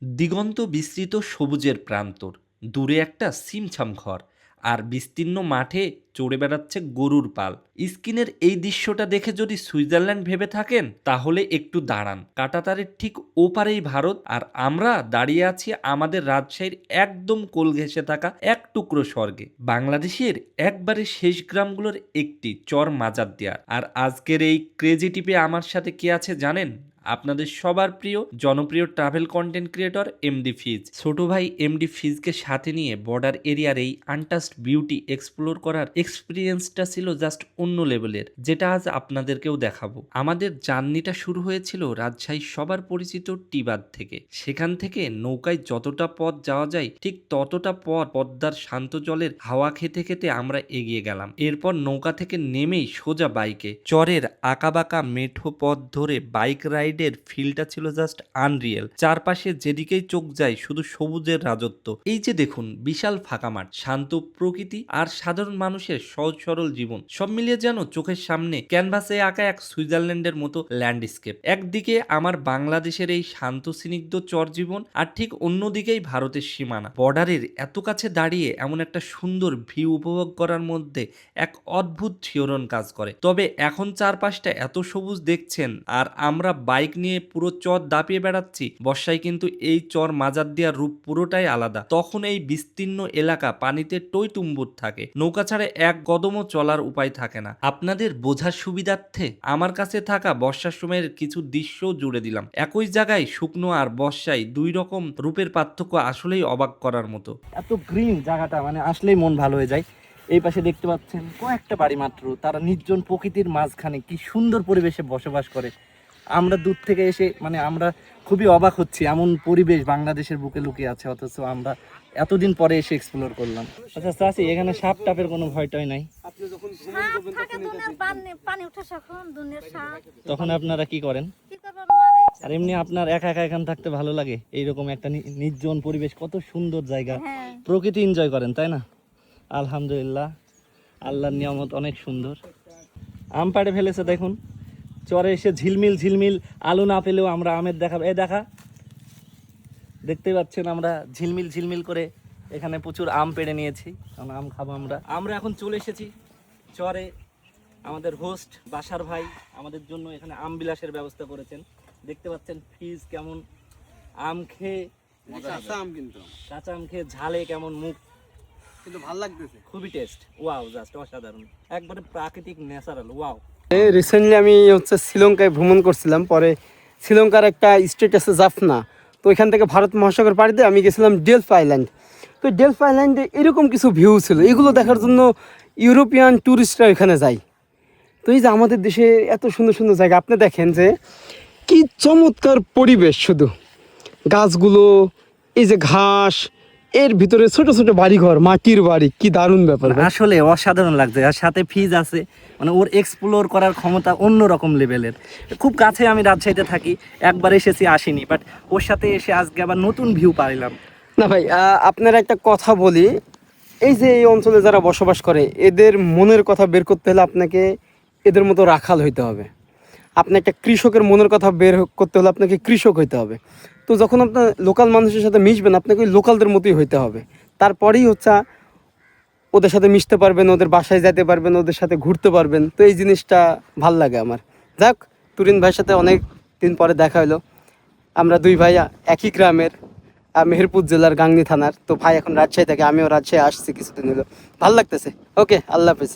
দিগন্ত বিস্তৃত সবুজের প্রান্তর, দূরে একটা ছিমছাম ঘর, আর বিস্তীর্ণ মাঠে চড়ে বেড়াচ্ছে গরুর পাল। স্ক্রিনের এই দৃশ্যটা দেখে যদি সুইজারল্যান্ড ভেবে থাকেন তাহলে একটু দাঁড়ান। কাঁটাতারের ঠিক ওপারেই ভারত, আর আমরা দাঁড়িয়ে আছি আমাদের রাজশাহীর একদম কোল ঘেঁষে থাকা এক টুকরো স্বর্গে। বাংলাদেশের একবারে শেষ গ্রামগুলোর একটি চর মাজারদিয়ার। আর আজকের এই ক্রেজি টিপে আমার সাথে কে আছে জানেন? আপনাদের সবার প্রিয় জনপ্রিয় ট্রাভেল কন্টেন্ট ক্রিয়েটর এমডি ফিজ। ছোট ভাই এমডি ফিজকে সাথে নিয়ে বর্ডার এরিয়ার এই আনটাস্ট বিউটি এক্সপ্লোর করার এক্সপিরিয়েন্সটা ছিল জাস্ট অন্য লেভেলের, যেটা আজ আপনাদেরকেও দেখাবো। আমাদের জার্নিটা শুরু হয়েছিল রাজশাহীর সবার পরিচিত টিবাদ থেকে। সেখান থেকে নৌকায় যতটা পথ যাওয়া যায় ঠিক ততটা পথ পদ্মার শান্ত জলের হাওয়া খেতে খেতে আমরা এগিয়ে গেলাম। এরপর নৌকা থেকে নেমেই সোজা বাইকে চরের আঁকাবাঁকা মেঠো পথ ধরে বাইক রাইডের ফিলটা ছিল জাস্ট আনরিয়েল। চারপাশে যেদিকেই চোখ যায় শুধু সবুজের রাজত্ব। এই যে দেখুন, বিশাল ফাঁকা মাঠ, শান্ত প্রকৃতি আর সাধারণ মানুষের সহজ সরল জীবন, সব মিলিয়ে যেন চোখের সামনে ক্যানভাসে আঁকা এক সুইজারল্যান্ডের মতো ল্যান্ডস্কেপ। একদিকে আমার বাংলাদেশের এই শান্ত স্নিগ্ধ চর জীবন, আর ঠিক অন্যদিকেই ভারতের সীমানা। বর্ডারের এত কাছে দাঁড়িয়ে এমন একটা সুন্দর ভিউ উপভোগ করার মধ্যে এক অদ্ভুত শিহরণ কাজ করে। তবে এখন চারপাশটা এত সবুজ দেখছেন, আর আমরা বাইক নিয়ে পুরো চর দাপিয়ে বেড়াচ্ছি। বর্ষায় কিন্তু এই চর মাজারদিয়ার রূপ পুরোটাই আলাদা। তখন এই বিস্তীর্ণ এলাকা পানিতে টইটুম্বুর থাকে, নৌকা ছাড়া এক কদমও চলার উপায় থাকে না। আপনাদের বোঝার সুবিধার্থে আমার কাছে থাকা বর্ষার সময়ের কিছু দৃশ্যও জুড়ে দিলাম। একই জায়গায় শুকনো আর বর্ষায় দুই রকম রূপের পার্থক্য আসলেই অবাক করার মতো। এত গ্রিন জায়গাটা, মানে আসলেই মন ভালো হয়ে যায়। এই পাশে দেখতে পাচ্ছেন কয়েকটা বাড়ি মাত্র, তারা নির্জন প্রকৃতির মাঝখানে কি সুন্দর পরিবেশে বসবাস করে। আমরা দূর থেকে এসে মানে আমরা খুবই অবাক হচ্ছি, এমন পরিবেশ বাংলাদেশের বুকে লুকিয়ে আছে, অথচ আমরা এতদিন পরে এসে এক্সপ্লোর করলাম। আচ্ছা চাচি, এখানে সাপ টাপের কোনো ভয়টয় নাই? তখন আপনারা কি করেন? আর এমনি আপনার একা একা এখানে থাকতে ভালো লাগে? এইরকম একটা নির্জন পরিবেশ, কত সুন্দর জায়গা, প্রকৃতি এনজয় করেন তাই না? আলহামদুলিল্লাহ, আল্লাহর নিয়ামত অনেক সুন্দর। আম পাড়ে ফেলেছে দেখুন, চরে এসে ঝিলমিল ঝিলমিল আলু না পেলেও আমরা আমের দেখা দেখতে পাচ্ছেন, আমরা ঝিলমিল ঝিলমিল করে এখানে প্রচুর আম পেড়ে নিয়েছি, কারণ আম খাবো আমরা এখন চলে এসেছি চরে। আমাদের হোস্ট বাসার ভাই আমাদের জন্য এখানে আম বিলাসের ব্যবস্থা করেছেন। দেখতে পাচ্ছেন ফিজ কেমন আম খেয়ে, কাঁচা আম খেয়ে ঝালে কেমন মুখ, কিন্তু ভালো লাগতেছে, খুবই টেস্ট, ওয়াও, জাস্ট অসাধারণ, একবারে প্রাকৃতিক ন্যাচারাল, ওয়াও। রিসেন্টলি আমি শ্রীলঙ্কায় ভ্রমণ করছিলাম, পরে শ্রীলঙ্কার একটা স্টেট আছে জাফনা, তো এখান থেকে ভারত মহাসাগর পাড়ি দিয়ে আমি গেছিলাম ডেলফ আইল্যান্ড। তো ডেলফ আইল্যান্ডে এরকম কিছু ভিউ ছিল, এগুলো দেখার জন্য ইউরোপিয়ান ট্যুরিস্টরা এখানে যায়। তো এই যে আমাদের দেশে এত সুন্দর সুন্দর জায়গা, আপনি দেখেন যে কি চমৎকার পরিবেশ, শুধু গাছগুলো, এই যে ঘাস, এর ভিতরে ছোট ছোট বাড়িঘর, মাটির বাড়ি, কি দারুণ ব্যাপার। আসলে অসাধারণ লাগছে, আর সাথে ফিজ আছে, মানে ওর এক্সপ্লোর করার ক্ষমতা অন্যরকম লেভেলের। খুব কাছে আমি রাজশাহীতে থাকি, একবার এসেছি, আসিনি, বাট ওর সাথে এসে আজকে আবার নতুন ভিউ পাইলাম। না ভাই, আপনার একটা কথা বলি, এই যে এই অঞ্চলে যারা বসবাস করে এদের মনের কথা বের করতে হলে আপনাকে এদের মতো রাখাল হইতে হবে। আপনি একটা কৃষকের মনের কথা বের করতে হলে আপনাকে কৃষক হইতে হবে। তো যখন আপনার লোকাল মানুষের সাথে মিশবেন, আপনাকে ওই লোকালদের মতোই হইতে হবে। তারপরেই হচ্ছে ওদের সাথে মিশতে পারবেন, ওদের বাসায় যেতে পারবেন, ওদের সাথে ঘুরতে পারবেন। তো এই জিনিসটা ভাল লাগে আমার। যাক, তুরিন ভাইয়ের সাথে অনেক দিন পরে দেখা হলো। আমরা দুই ভাই একই গ্রামের, মেহেরপুর জেলার গাংনী থানার। তো ভাই এখন রাজশাহী থাকে, আমিও রাজশাহী আসছি কিছুদিন হলো, ভাল লাগতেছে। ওকে, আল্লাহ হাফেজ।